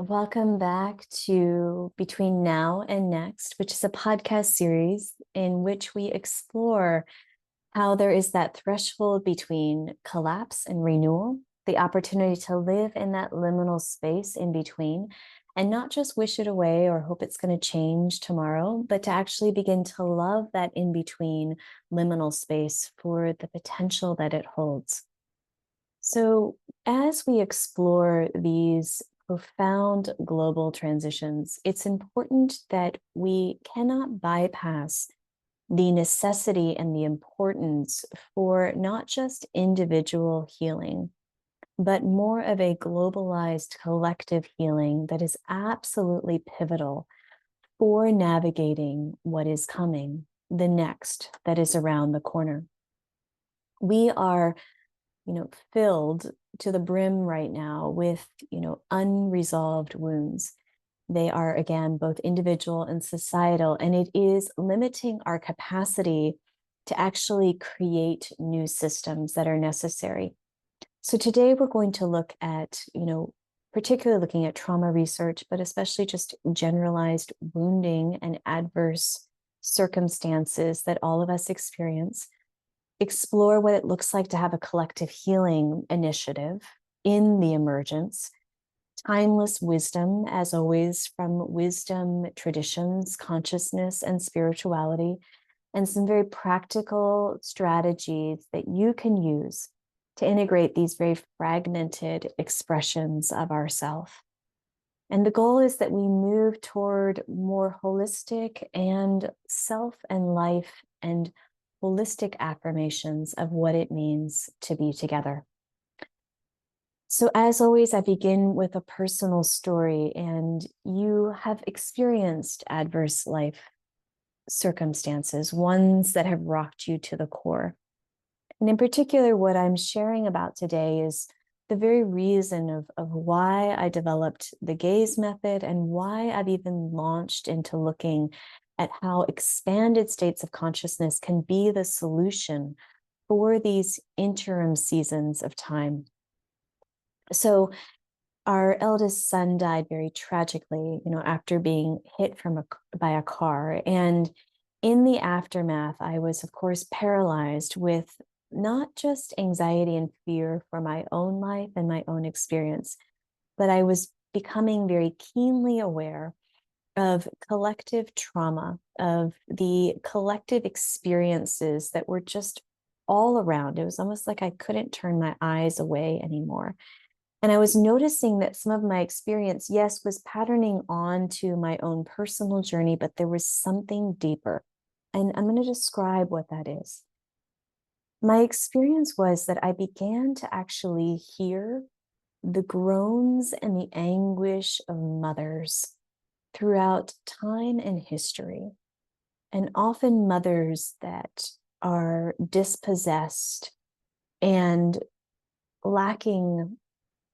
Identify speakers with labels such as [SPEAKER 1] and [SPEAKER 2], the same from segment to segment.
[SPEAKER 1] Welcome back to Between Now and Next, which is a podcast series in which we explore how there is that threshold between collapse and renewal, the opportunity to live in that liminal space in between, and not just wish it away or hope it's going to change tomorrow, but to actually begin to love that in between liminal space for the potential that it holds. So, as we explore these profound global transitions, it's important that we cannot bypass the necessity and the importance for not just individual healing, but more of a globalized collective healing that is absolutely pivotal for navigating what is coming, the next that is around the corner. We are filled to the brim right now with, unresolved wounds. They are, again, both individual and societal, and it is limiting our capacity to actually create new systems that are necessary. So today we're going to look at, particularly looking at trauma research, but especially just generalized wounding and adverse circumstances that all of us experience, explore what it looks like to have a collective healing initiative in the emergence, timeless wisdom, as always, from wisdom traditions, consciousness, and spirituality, and some very practical strategies that you can use to integrate these very fragmented expressions of ourself. And the goal is that we move toward more holistic and self and life and holistic affirmations of what it means to be together. So, as always, I begin with a personal story, and you have experienced adverse life circumstances, ones that have rocked you to the core. And in particular, what I'm sharing about today is the very reason of why I developed the gaze method and why I've even launched into looking at how expanded states of consciousness can be the solution for these interim seasons of time. So our eldest son died very tragically, after being hit by a car. And in the aftermath, I was, of course, paralyzed with not just anxiety and fear for my own life and my own experience, but I was becoming very keenly aware of collective trauma, of the collective experiences that were just all around. It was almost like I couldn't turn my eyes away anymore. And I was noticing that some of my experience, yes, was patterning on to my own personal journey, but there was something deeper. And I'm going to describe what that is. My experience was that I began to actually hear the groans and the anguish of mothers throughout time and history, and often mothers that are dispossessed and lacking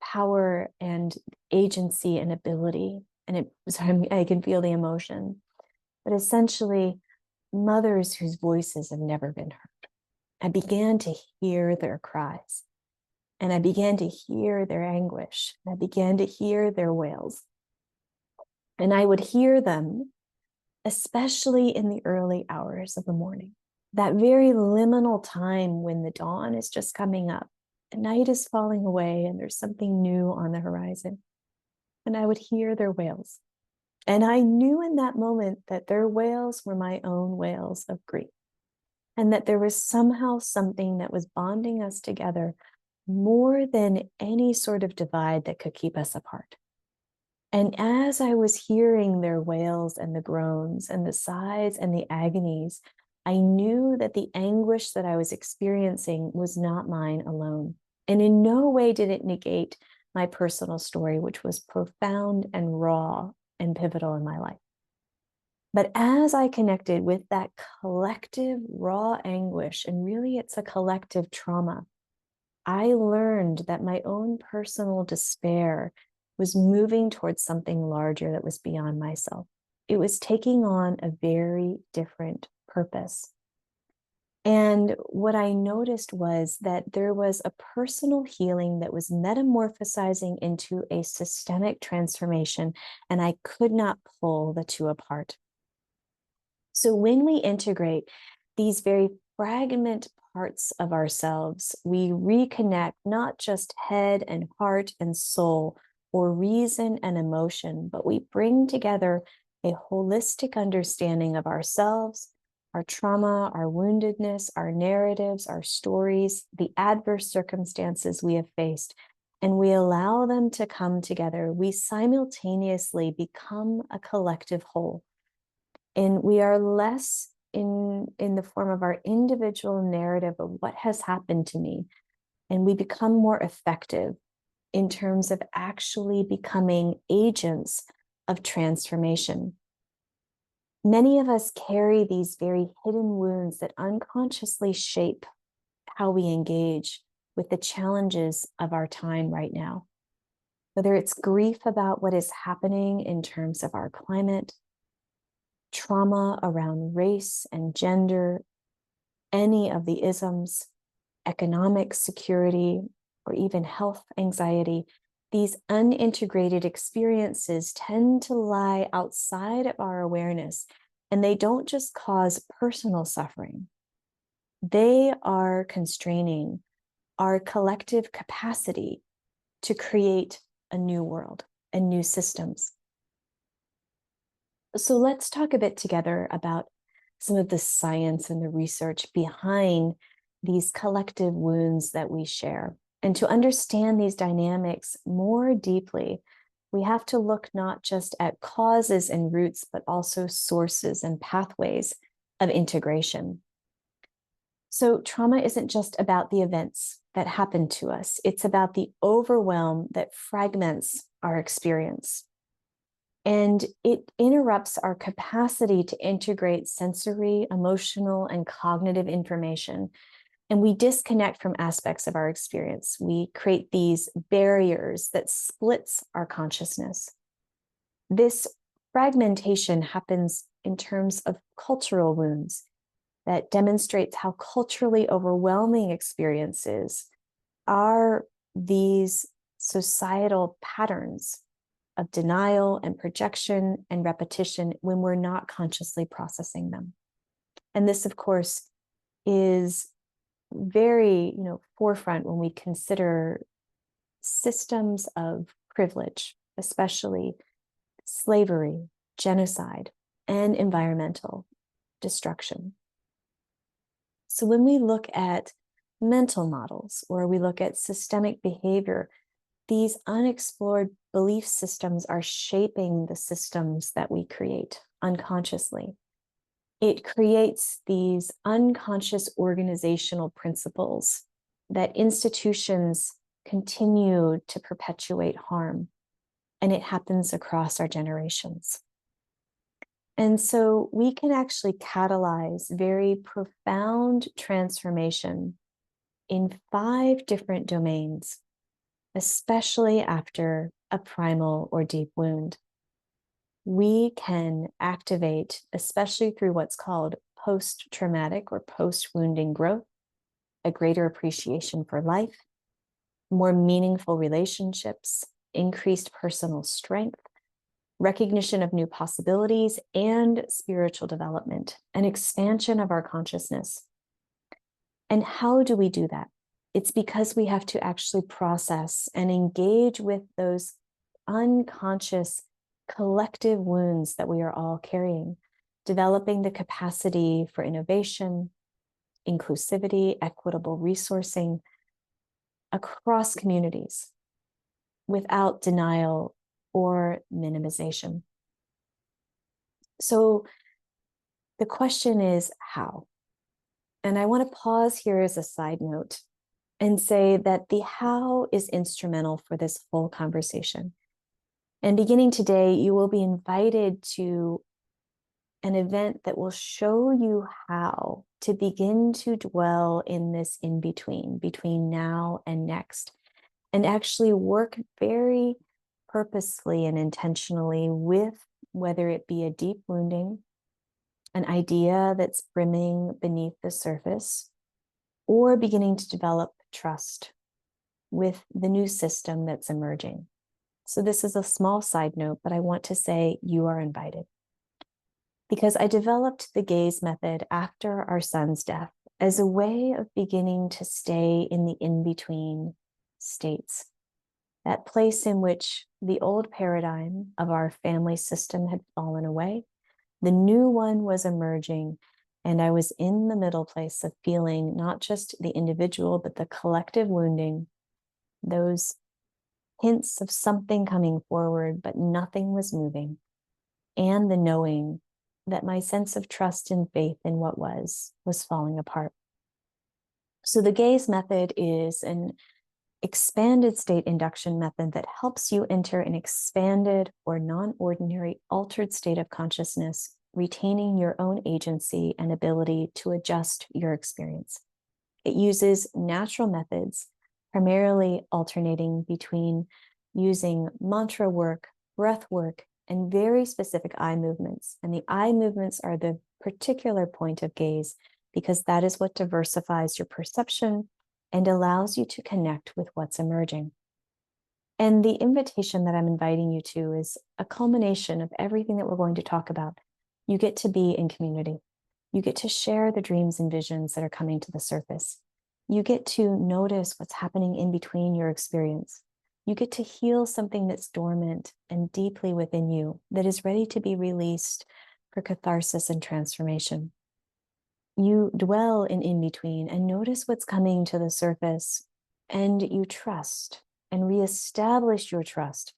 [SPEAKER 1] power and agency and ability. And I can feel the emotion, but essentially mothers whose voices have never been heard. I began to hear their cries, and I began to hear their anguish, and I began to hear their wails. And I would hear them, especially in the early hours of the morning, that very liminal time when the dawn is just coming up, the night is falling away, and there's something new on the horizon. And I would hear their wails. And I knew in that moment that their wails were my own wails of grief, and that there was somehow something that was bonding us together more than any sort of divide that could keep us apart. And as I was hearing their wails and the groans and the sighs and the agonies, I knew that the anguish that I was experiencing was not mine alone. And in no way did it negate my personal story, which was profound and raw and pivotal in my life. But as I connected with that collective raw anguish, and really it's a collective trauma, I learned that my own personal despair was moving towards something larger that was beyond myself. It was taking on a very different purpose. And what I noticed was that there was a personal healing that was metamorphosizing into a systemic transformation, and I could not pull the two apart. So when we integrate these very fragment parts of ourselves, we reconnect not just head and heart and soul, or reason and emotion, but we bring together a holistic understanding of ourselves, our trauma, our woundedness, our narratives, our stories, the adverse circumstances we have faced, and we allow them to come together. We simultaneously become a collective whole. And we are less in the form of our individual narrative of what has happened to me. And we become more effective in terms of actually becoming agents of transformation. Many of us carry these very hidden wounds that unconsciously shape how we engage with the challenges of our time right now. Whether it's grief about what is happening in terms of our climate, trauma around race and gender, any of the isms, economic security, or even health anxiety, these unintegrated experiences tend to lie outside of our awareness, and they don't just cause personal suffering. They are constraining our collective capacity to create a new world and new systems. So let's talk a bit together about some of the science and the research behind these collective wounds that we share. And to understand these dynamics more deeply, we have to look not just at causes and roots, but also sources and pathways of integration. So trauma isn't just about the events that happen to us. It's about the overwhelm that fragments our experience. And it interrupts our capacity to integrate sensory, emotional, and cognitive information. And we disconnect from aspects of our experience. We create these barriers that splits our consciousness. This fragmentation happens in terms of cultural wounds that demonstrates how culturally overwhelming experiences are these societal patterns of denial and projection and repetition when we're not consciously processing them. And this, of course, is very, forefront when we consider systems of privilege, especially slavery, genocide, and environmental destruction. So when we look at mental models or we look at systemic behavior, these unexplored belief systems are shaping the systems that we create unconsciously. It creates these unconscious organizational principles that institutions continue to perpetuate harm, and it happens across our generations. And so we can actually catalyze very profound transformation in 5 different domains, especially after a primal or deep wound. We can activate, especially through what's called post-traumatic or post-wounding growth, a greater appreciation for life, more meaningful relationships, increased personal strength, recognition of new possibilities, and spiritual development, an expansion of our consciousness. And how do we do that? It's because we have to actually process and engage with those unconscious collective wounds that we are all carrying, developing the capacity for innovation, inclusivity, equitable resourcing across communities without denial or minimization. So the question is how? And I want to pause here as a side note and say that the how is instrumental for this whole conversation. And beginning today, you will be invited to an event that will show you how to begin to dwell in this in-between, between now and next, and actually work very purposefully and intentionally with whether it be a deep wounding an idea that's brimming beneath the surface, or beginning to develop trust with the new system that's emerging. So this is a small side note, but I want to say you are invited. Because I developed the gaze method after our son's death as a way of beginning to stay in the in-between states, that place in which the old paradigm of our family system had fallen away, the new one was emerging, and I was in the middle place of feeling not just the individual, but the collective wounding, those hints of something coming forward, but nothing was moving, and the knowing that my sense of trust and faith in what was falling apart. So the gaze method is an expanded state induction method that helps you enter an expanded or non-ordinary altered state of consciousness, retaining your own agency and ability to adjust your experience. It uses natural methods, primarily alternating between using mantra work, breath work, and very specific eye movements. And the eye movements are the particular point of gaze because that is what diversifies your perception and allows you to connect with what's emerging. And the invitation that I'm inviting you to is a culmination of everything that we're going to talk about. You get to be in community. You get to share the dreams and visions that are coming to the surface. You get to notice what's happening in between your experience. You get to heal something that's dormant and deeply within you that is ready to be released for catharsis and transformation. You dwell in between and notice what's coming to the surface, and you trust and reestablish your trust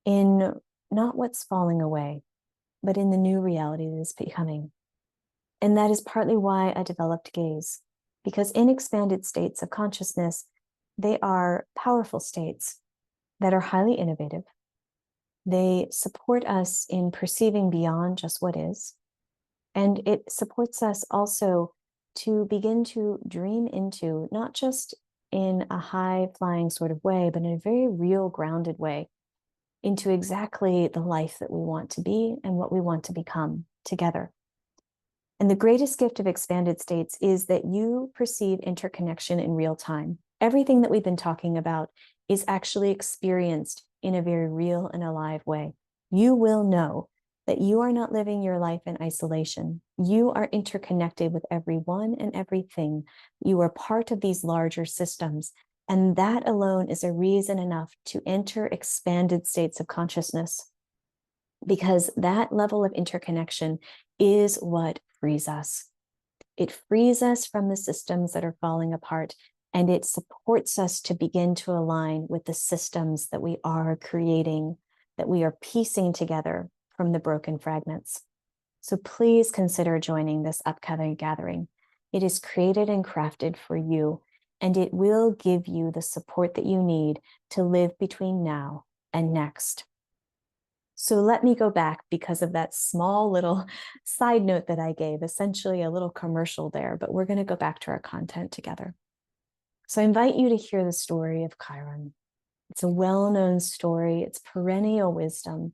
[SPEAKER 1] in not what's falling away, but in the new reality that is becoming. And that is partly why I developed gaze, because in expanded states of consciousness, they are powerful states that are highly innovative. They support us in perceiving beyond just what is. And it supports us also to begin to dream into, not just in a high flying sort of way, but in a very real, grounded way, into exactly the life that we want to be and what we want to become together. And the greatest gift of expanded states is that you perceive interconnection in real time. Everything that we've been talking about is actually experienced in a very real and alive way. You will know that you are not living your life in isolation. You are interconnected with everyone and everything. You are part of these larger systems. And that alone is a reason enough to enter expanded states of consciousness, because that level of interconnection is what frees us. It frees us from the systems that are falling apart, and it supports us to begin to align with the systems that we are creating, that we are piecing together from the broken fragments. So please consider joining this upcoming gathering. It is created and crafted for you, and it will give you the support that you need to live between now and next. So let me go back because of that small little side note that I gave, essentially a little commercial there, but we're going to go back to our content together. So I invite you to hear the story of Chiron. It's a well-known story. It's perennial wisdom.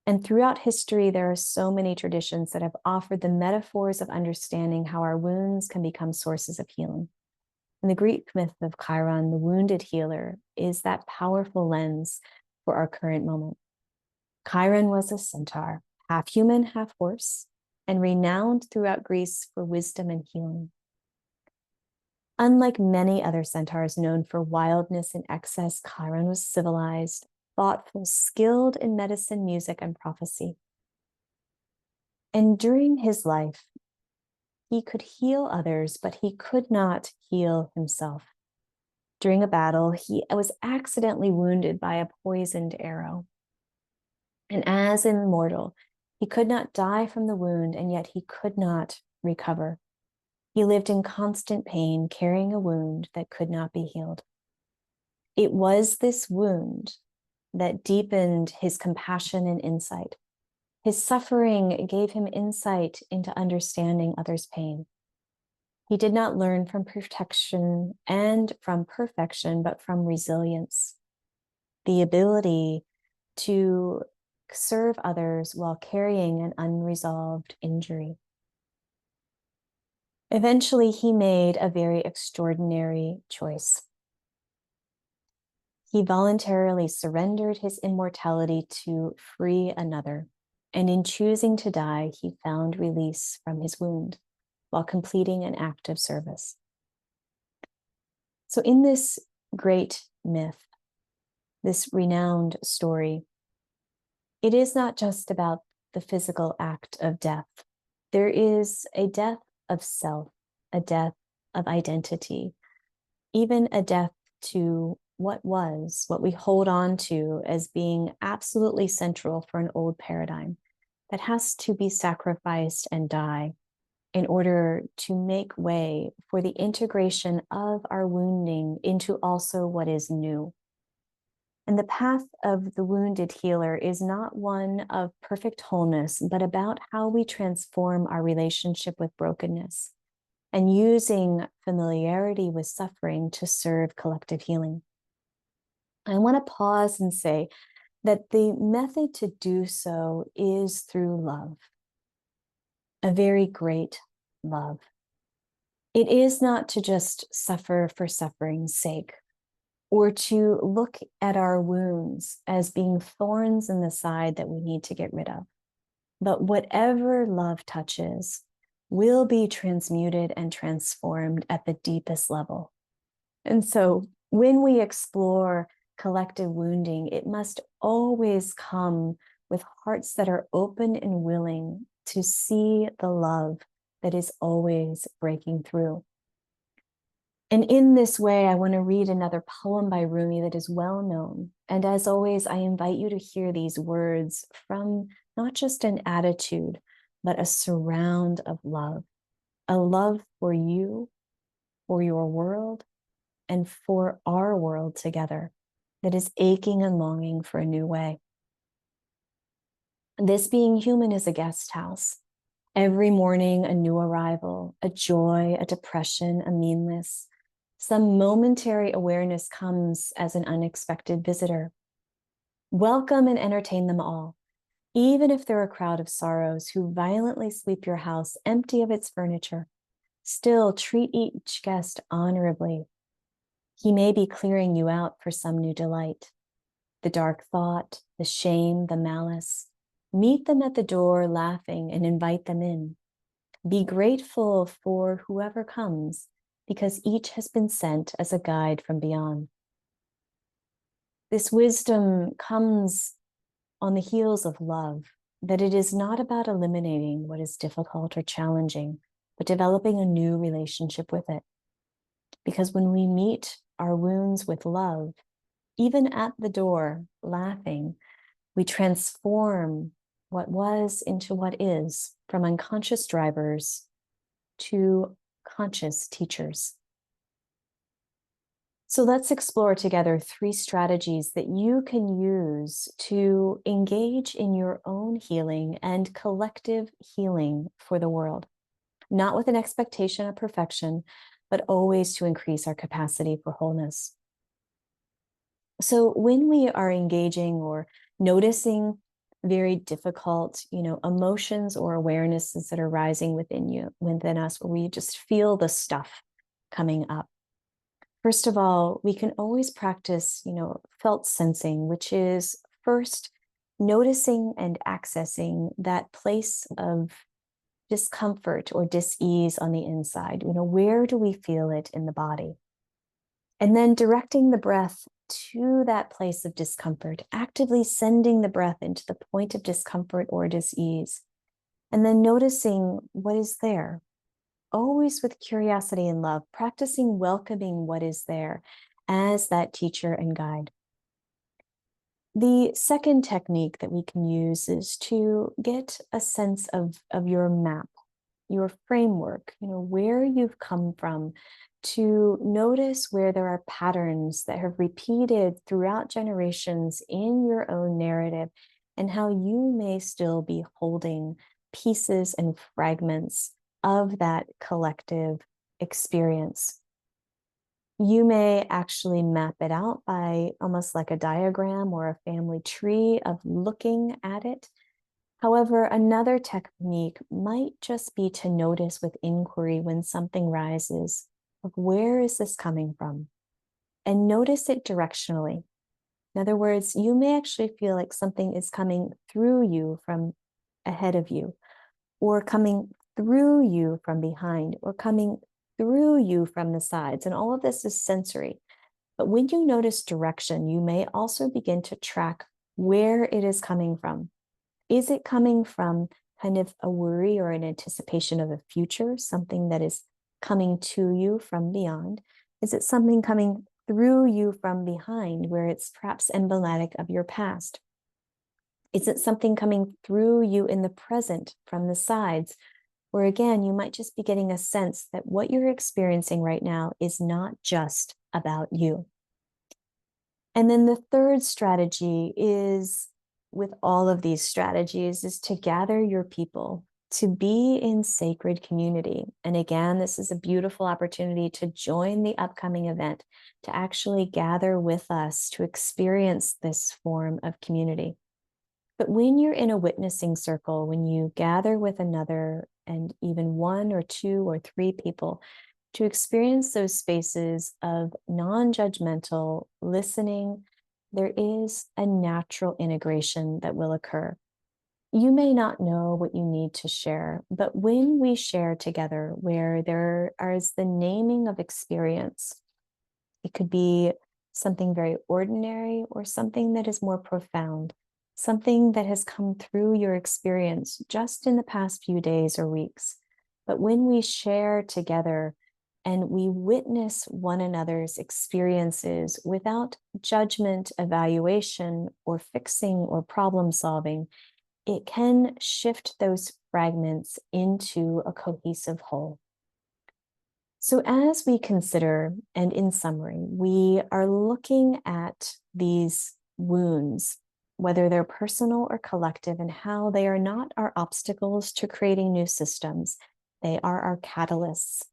[SPEAKER 1] And throughout history, there are so many traditions that have offered the metaphors of understanding how our wounds can become sources of healing. In the Greek myth of Chiron, the wounded healer is that powerful lens for our current moment. Chiron was a centaur, half human, half horse, and renowned throughout Greece for wisdom and healing. Unlike many other centaurs known for wildness and excess, Chiron was civilized, thoughtful, skilled in medicine, music, and prophecy. And during his life, he could heal others, but he could not heal himself. During a battle, he was accidentally wounded by a poisoned arrow. And as an immortal, he could not die from the wound, and yet he could not recover. He lived in constant pain, carrying a wound that could not be healed. It was this wound that deepened his compassion and insight. His suffering gave him insight into understanding others' pain. He did not learn from protection and from perfection, but from resilience, the ability to serve others while carrying an unresolved injury. Eventually, he made a very extraordinary choice. He voluntarily surrendered his immortality to free another, and in choosing to die, he found release from his wound while completing an act of service. So in this great myth, this renowned story, it is not just about the physical act of death. There is a death of self, a death of identity, even a death to what was, what we hold on to as being absolutely central for an old paradigm that has to be sacrificed and die in order to make way for the integration of our wounding into also what is new. And the path of the wounded healer is not one of perfect wholeness, but about how we transform our relationship with brokenness and using familiarity with suffering to serve collective healing. I want to pause and say that the method to do so is through love, a very great love. It is not to just suffer for suffering's sake, or to look at our wounds as being thorns in the side that we need to get rid of. But whatever love touches will be transmuted and transformed at the deepest level. And so when we explore collective wounding, it must always come with hearts that are open and willing to see the love that is always breaking through. And in this way, I want to read another poem by Rumi that is well known. And as always, I invite you to hear these words from not just an attitude, but a surround of love, a love for you, for your world, and for our world together that is aching and longing for a new way. This being human is a guest house. Every morning, a new arrival, a joy, a depression, a meanness. Some momentary awareness comes as an unexpected visitor. Welcome and entertain them all, even if they're a crowd of sorrows who violently sweep your house empty of its furniture. Still treat each guest honorably. He may be clearing you out for some new delight. The dark thought, the shame, the malice. Meet them at the door laughing and invite them in. Be grateful for whoever comes, because each has been sent as a guide from beyond. This wisdom comes on the heels of love, that it is not about eliminating what is difficult or challenging, but developing a new relationship with it. Because when we meet our wounds with love, even at the door, laughing, we transform what was into what is, from unconscious drivers to conscious teachers. So let's explore together 3 strategies that you can use to engage in your own healing and collective healing for the world, not with an expectation of perfection, but always to increase our capacity for wholeness. So when we are engaging or noticing very difficult, emotions or awarenesses that are rising within us, where we just feel the stuff coming up, first of all, we can always practice, felt sensing, which is first noticing and accessing that place of discomfort or dis-ease on the inside. Where do we feel it in the body? And then directing the breath to that place of discomfort, actively sending the breath into the point of discomfort or dis-ease, and then noticing what is there, always with curiosity and love, practicing welcoming what is there as that teacher and guide. The second technique that we can use is to get a sense of your map, your framework, where you've come from, to notice where there are patterns that have repeated throughout generations in your own narrative, and how you may still be holding pieces and fragments of that collective experience. You may actually map it out by almost like a diagram or a family tree of looking at it However, another technique might just be to notice with inquiry when something rises, of where is this coming from? And notice it directionally. In other words, you may actually feel like something is coming through you from ahead of you, or coming through you from behind, or coming through you from the sides. And all of this is sensory. But when you notice direction, you may also begin to track where it is coming from. Is it coming from kind of a worry or an anticipation of a future, something that is coming to you from beyond? Is it something coming through you from behind, where it's perhaps emblematic of your past? Is it something coming through you in the present from the sides, where again, you might just be getting a sense that what you're experiencing right now is not just about you? And then the third strategy is, with all of these strategies, is to gather your people, to be in sacred community. And again, this is a beautiful opportunity to join the upcoming event, to actually gather with us to experience this form of community. But when you're in a witnessing circle, when you gather with another and even one or two or three people, to experience those spaces of non-judgmental listening, there is a natural integration that will occur. You may not know what you need to share, but when we share together, where there is the naming of experience, it could be something very ordinary or something that is more profound, something that has come through your experience just in the past few days or weeks. But when we share together and we witness one another's experiences without judgment, evaluation, or fixing or problem solving, it can shift those fragments into a cohesive whole. So, as we consider, and in summary, we are looking at these wounds, whether they're personal or collective, and how they are not our obstacles to creating new systems, they are our catalysts.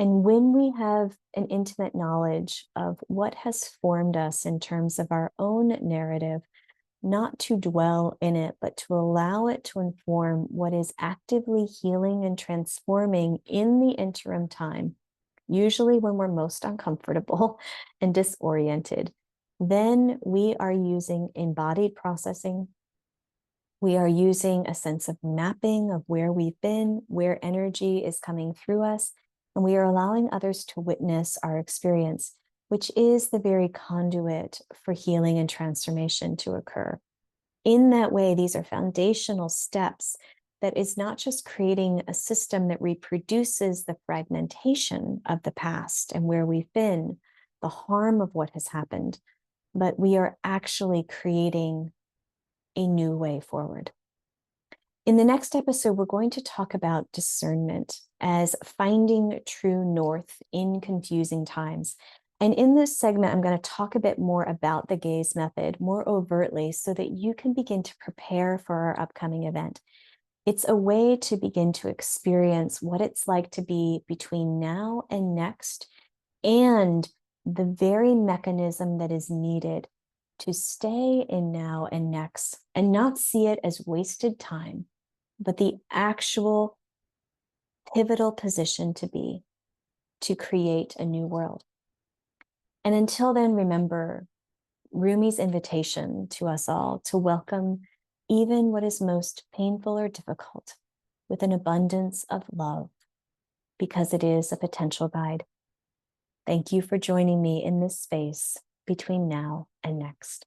[SPEAKER 1] And when we have an intimate knowledge of what has formed us in terms of our own narrative, not to dwell in it, but to allow it to inform what is actively healing and transforming in the interim time, usually when we're most uncomfortable and disoriented, then we are using embodied processing. We are using a sense of mapping of where we've been, where energy is coming through us, and we are allowing others to witness our experience, which is the very conduit for healing and transformation to occur. In that way, these are foundational steps that is not just creating a system that reproduces the fragmentation of the past and where we've been, the harm of what has happened, but we are actually creating a new way forward. In the next episode, we're going to talk about discernment as finding true north in confusing times. And in this segment, I'm going to talk a bit more about the gaze method more overtly so that you can begin to prepare for our upcoming event. It's a way to begin to experience what it's like to be between now and next, and the very mechanism that is needed to stay in now and next and not see it as wasted time, but the actual pivotal position to be to create a new world. And until then, remember Rumi's invitation to us all to welcome even what is most painful or difficult with an abundance of love, because it is a potential guide. Thank you for joining me in this space between now and next.